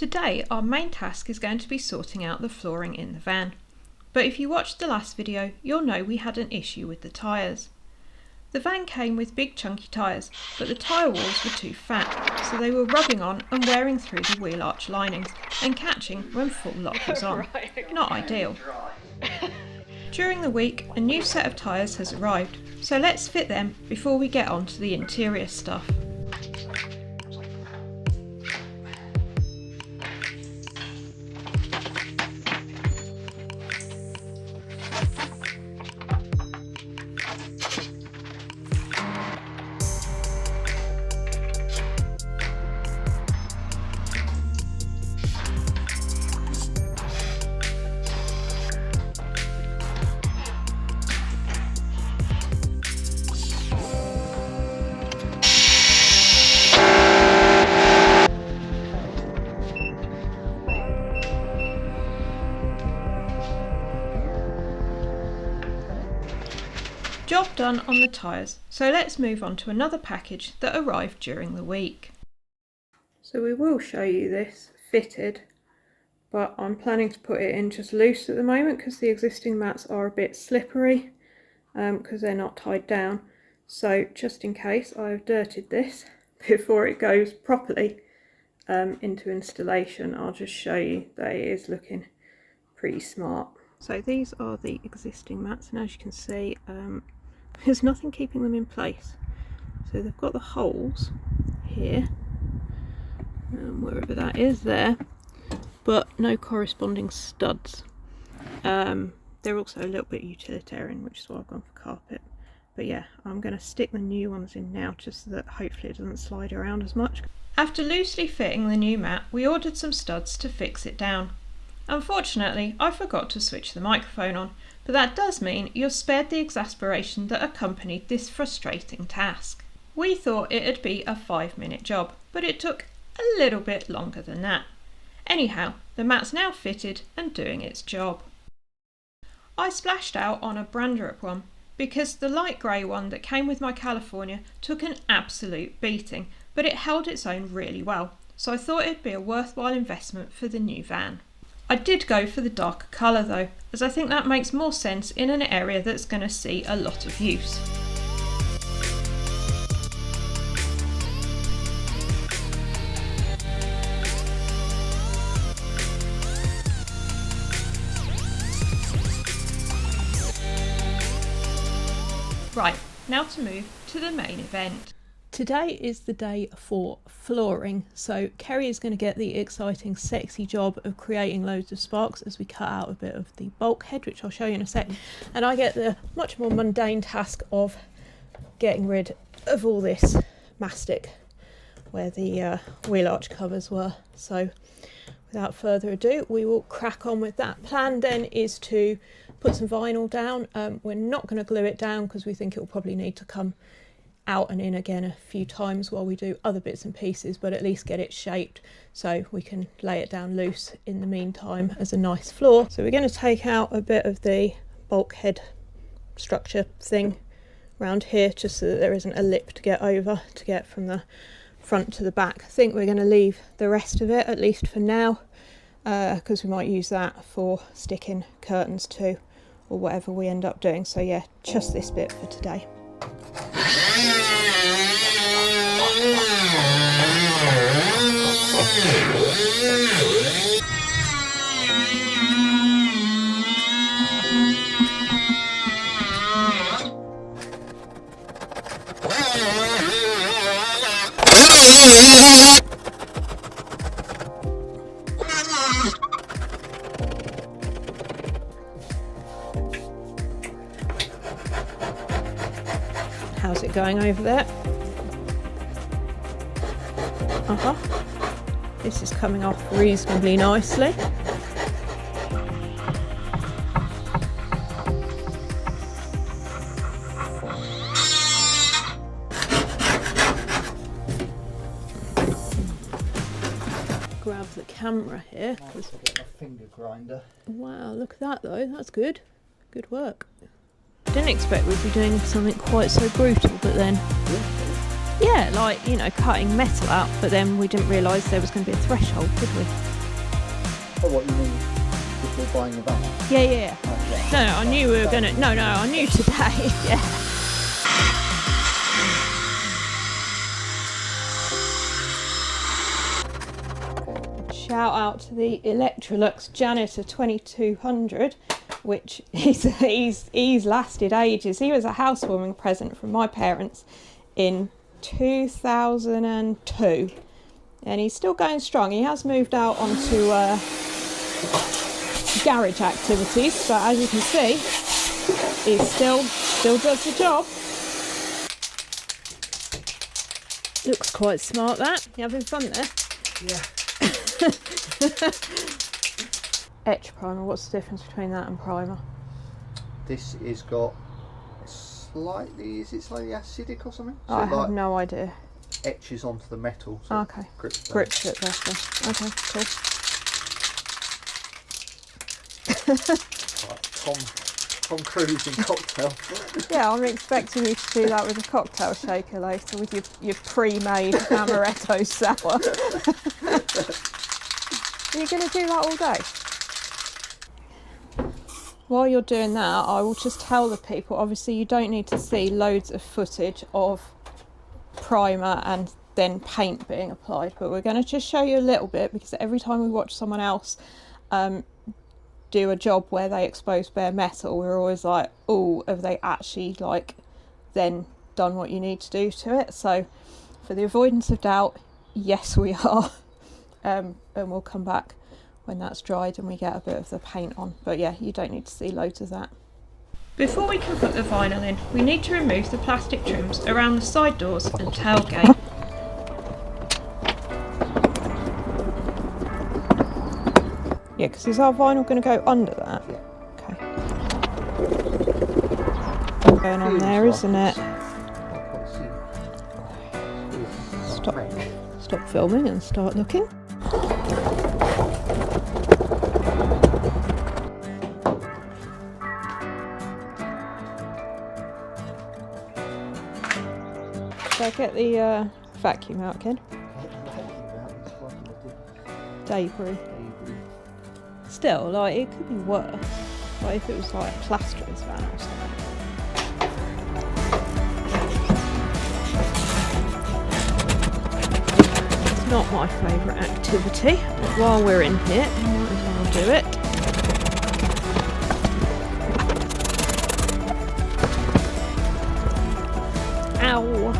Today our main task is going to be sorting out the flooring in the van. But if you watched the last video, you'll know we had an issue with the tyres. The van came with big chunky tyres, but the tyre walls were too fat, so they were rubbing on and wearing through the wheel arch linings and catching when full lock was on. Not ideal. During the week, a new set of tyres has arrived, so let's fit them before we get on to the interior stuff. Job done on the tyres, so let's move on to another package that arrived during the week. So we will show you this fitted, but I'm planning to put it in just loose at the moment because the existing mats are a bit slippery because they're not tied down. So just in case, I've dirted this before it goes properly into installation. I'll just show you that it is looking pretty smart. So these are the existing mats, and as you can see, there's nothing keeping them in place. So they've got the holes here, wherever that is there, but no corresponding studs. They're also a little bit utilitarian, which is why I've gone for carpet. But yeah, I'm going to stick the new ones in now just so that hopefully it doesn't slide around as much. After loosely fitting the new mat, we ordered some studs to fix it down. Unfortunately, I forgot to switch the microphone on, but that does mean you're spared the exasperation that accompanied this frustrating task. We thought it'd be a 5-minute job, but it took a little bit longer than that. Anyhow, the mat's now fitted and doing its job. I splashed out on a Brandrup one because the light grey one that came with my California took an absolute beating, but it held its own really well, so I thought it'd be a worthwhile investment for the new van. I did go for the darker colour though, as I think that makes more sense in an area that's going to see a lot of use. Right, now to move to the main event. Today is the day for flooring, so Kerry is going to get the exciting, sexy job of creating loads of sparks as we cut out a bit of the bulkhead, which I'll show you in a sec, and I get the much more mundane task of getting rid of all this mastic where the wheel arch covers were. So without further ado, we will crack on with that. Plan then is to put some vinyl down. We're not going to glue it down because we think it will probably need to come out and in again a few times while we do other bits and pieces, but at least get it shaped so we can lay it down loose in the meantime as a nice floor. So we're going to take out a bit of the bulkhead structure thing around here just so that there isn't a lip to get over to get from the front to the back. I think we're going to leave the rest of it, at least for now, because we might use that for sticking curtains to or whatever we end up doing. So yeah, just this bit for today. How's it going over there? This is coming off reasonably nicely. Grab the camera here. Nice, I'll get my finger grinder. Wow, look at that though, that's good. Good work. Didn't expect we'd be doing something quite so brutal, but then yeah, like, you know, cutting metal out, but then we didn't realise there was going to be a threshold, did we? Oh, what you mean before buying the van? Yeah. Oh, yeah. No, I knew we were gonna. No, I knew today. Yeah. Shout out to the Electrolux Janitor 2200, which he's lasted ages. He was a housewarming present from my parents in 2002, and he's still going strong. He has moved out onto garage activities, but as you can see, he still does the job. Looks quite smart, that. You having fun there? Yeah. Etch primer, what's the difference between that and primer? This is got slightly, is it slightly acidic or something? So I it, have like, no idea. etches onto the metal. So Okay. Grips it better. Okay, cool. Like Tom Cruise in Cocktail. Yeah, I'm expecting you to do that with a cocktail shaker later with your pre-made amaretto sour. Are you going to do that all day? While you're doing that, I will just tell the people, obviously you don't need to see loads of footage of primer and then paint being applied, but we're going to just show you a little bit, because every time we watch someone else do a job where they expose bare metal, we're always like, oh, have they actually like then done what you need to do to it? So for the avoidance of doubt, yes we are. And we'll come back when that's dried and we get a bit of the paint on, but yeah, you don't need to see loads of that. Before we can put the vinyl in, we need to remove the plastic trims around the side doors and tailgate. Yeah, because is our vinyl going to go under that? Yeah. Okay. Going on there, isn't it? Stop filming and start looking. Should I get the vacuum out again? Debris. Still, like, it could be worse. Like if it was like a plasterer's van or something. It's not my favourite activity, but while we're in here, we might as well do it. Ow!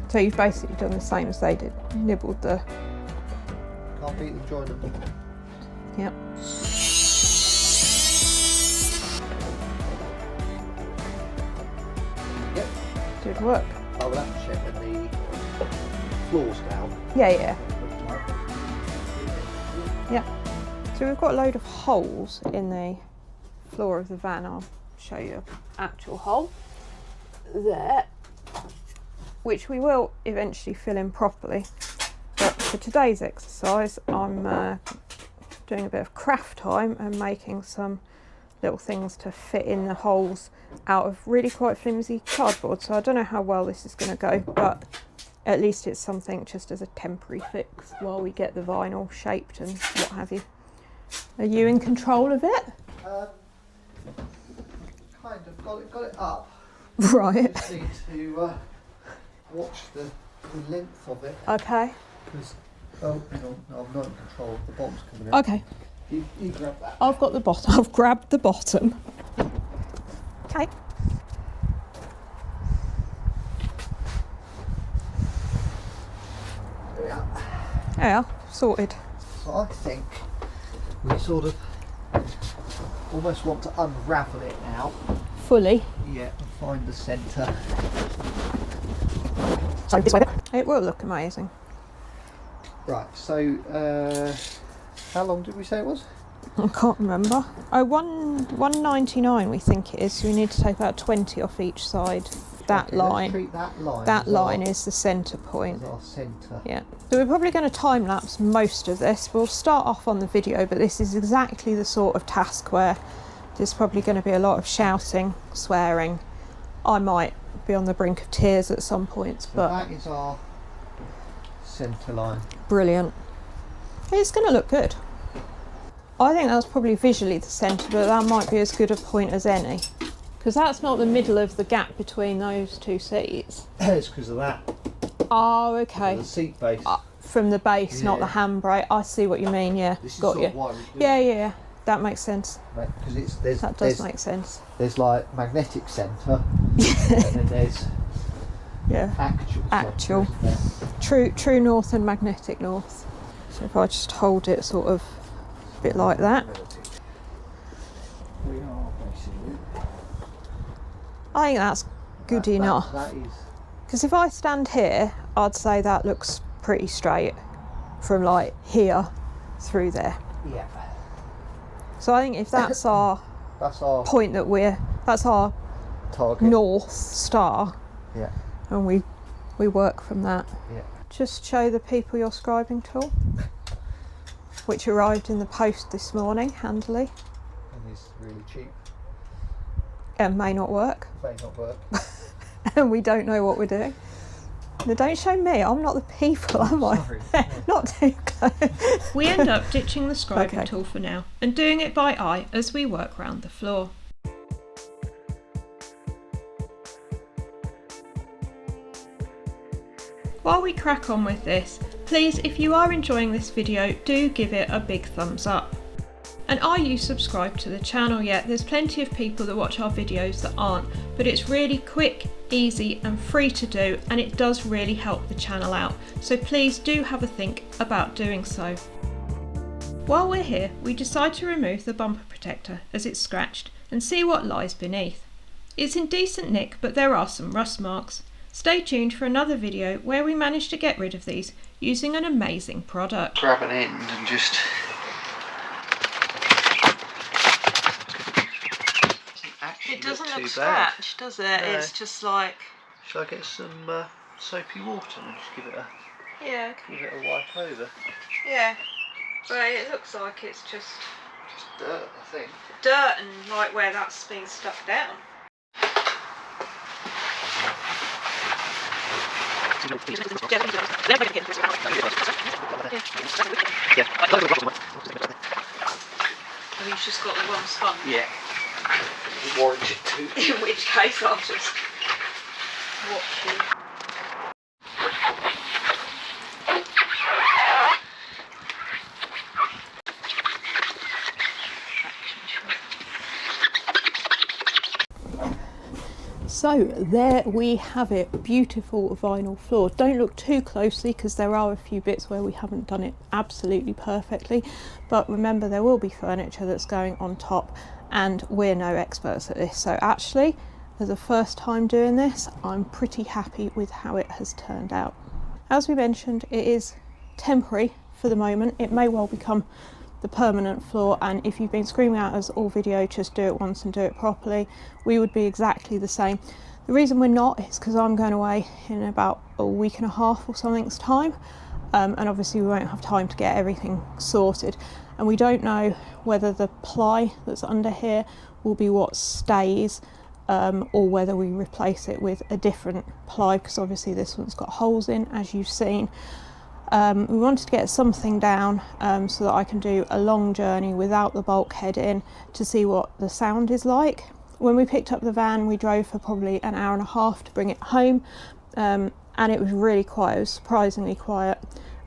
So you've basically done the same as they did, nibbled the... Can't beat the joy of them. Yep. Yep. Good work. I will have to check when the floor's down. Yeah. Yep. So we've got a load of holes in the floor of the van. I'll show you an actual hole there, which we will eventually fill in properly. But for today's exercise, I'm doing a bit of craft time and making some little things to fit in the holes out of really quite flimsy cardboard. So I don't know how well this is going to go, but at least it's something just as a temporary fix while we get the vinyl shaped and what have you. Are you in control of it? Kind of got it up. Right. Just need to watch the length of it. Okay. Because, oh, hang on, no, I'm not in control. The bottom's coming in. Okay. You grab that. I've got the bottom. I've grabbed the bottom. Okay. There we are. Yeah, sorted. So I think we sort of almost want to unravel it now. Fully. Yeah, and find the centre. So this way. It will look amazing. Right, so how long did we say it was? I can't remember. Oh, $1.99 we think it is, so we need to take about 20 off each side. that line. Let's treat that line. That line is the centre point. Our centre. Yeah. So we're probably going to time lapse most of this. We'll start off on the video, but this is exactly the sort of task where there's probably going to be a lot of shouting, swearing. I might be on the brink of tears at some points, So but that is our centre line. brilliant. It's going to look good. I think that's probably visually the centre, but that might be as good a point as any, because that's not the middle of the gap between those two seats. It's because of that. Oh, okay. The seat base. From the base, not the Yeah. handbrake. I see what you mean. Yeah, This is got sort you. of why we do Yeah, it. yeah, that makes sense. Because That does make sense. There's like magnetic centre, and then there's Yeah, actual. Centre, isn't there? true north and magnetic north. So if I just hold it sort of a bit like that, We are basically. I think that's good enough. That is. Because if I stand here, I'd say that looks pretty straight from like here through there. Yeah. So I think if that's our That's our point that's our target. north star, Yeah. and we work from that. Yeah. Just show the people your scribing tool, which arrived in the post this morning, handily, And it's really cheap. and may not work, May not work. and we don't know what we're doing. Now don't show me, I'm not the people, am I? Sorry. Not too close. We end up ditching the scribing Okay. tool for now and doing it by eye as we work round the floor. While we crack on with this, please, if you are enjoying this video, do give it a big thumbs up. And are you subscribed to the channel yet? There's plenty of people that watch our videos that aren't, but it's really quick, easy and free to do, and it does really help the channel out. So please do have a think about doing so. While we're here, we decide to remove the bumper protector as it's scratched and see what lies beneath. It's in decent nick, but there are some rust marks. Stay tuned for another video where we manage to get rid of these using an amazing product. Grab an end and just. It doesn't look scratched, does it? No. It's just like, Shall I get some soapy water and just give it a yeah, wipe over? yeah. But it looks like it's just Just dirt, I think. dirt and like where that's been stuck down. Have you just got the one sponge? Yeah. Warranted too. In which case I'll just watch you. So there we have it, beautiful vinyl floor. Don't look too closely because there are a few bits where we haven't done it absolutely perfectly, but remember there will be furniture that's going on top and we're no experts at this. So actually, as a first time doing this, I'm pretty happy with how it has turned out. As we mentioned, it is temporary for the moment. It may well become the permanent floor, and if you've been screaming at us all video, just do it once and do it properly, we would be exactly the same. The reason we're not is because I'm going away in about a week and a half or something's time, and obviously we won't have time to get everything sorted, and we don't know whether the ply that's under here will be what stays, or whether we replace it with a different ply, because obviously this one's got holes in, as you've seen. We wanted to get something down so that I can do a long journey without the bulkhead in to see what the sound is like. When we picked up the van, we drove for probably an hour and a half to bring it home, and it was really quiet. It was surprisingly quiet,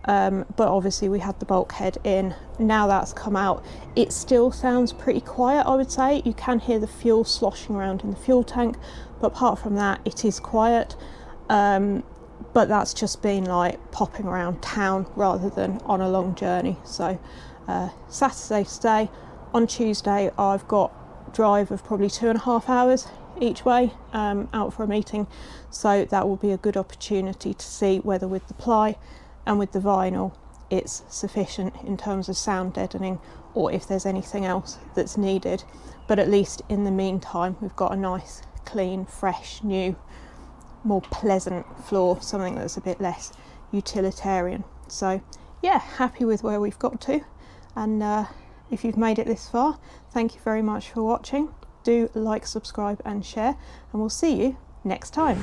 but obviously we had the bulkhead in. Now that's come out, it still sounds pretty quiet, I would say. You can hear the fuel sloshing around in the fuel tank, but apart from that it is quiet. But that's just been like popping around town rather than on a long journey. So Saturday stay. On Tuesday I've got drive of probably 2.5 hours each way out for a meeting, so that will be a good opportunity to see whether with the ply and with the vinyl it's sufficient in terms of sound deadening, or if there's anything else that's needed. But at least in the meantime we've got a nice clean fresh new more pleasant floor, something that's a bit less utilitarian. So yeah, happy with where we've got to, and if you've made it this far, thank you very much for watching. Do like, subscribe and share, and we'll see you next time.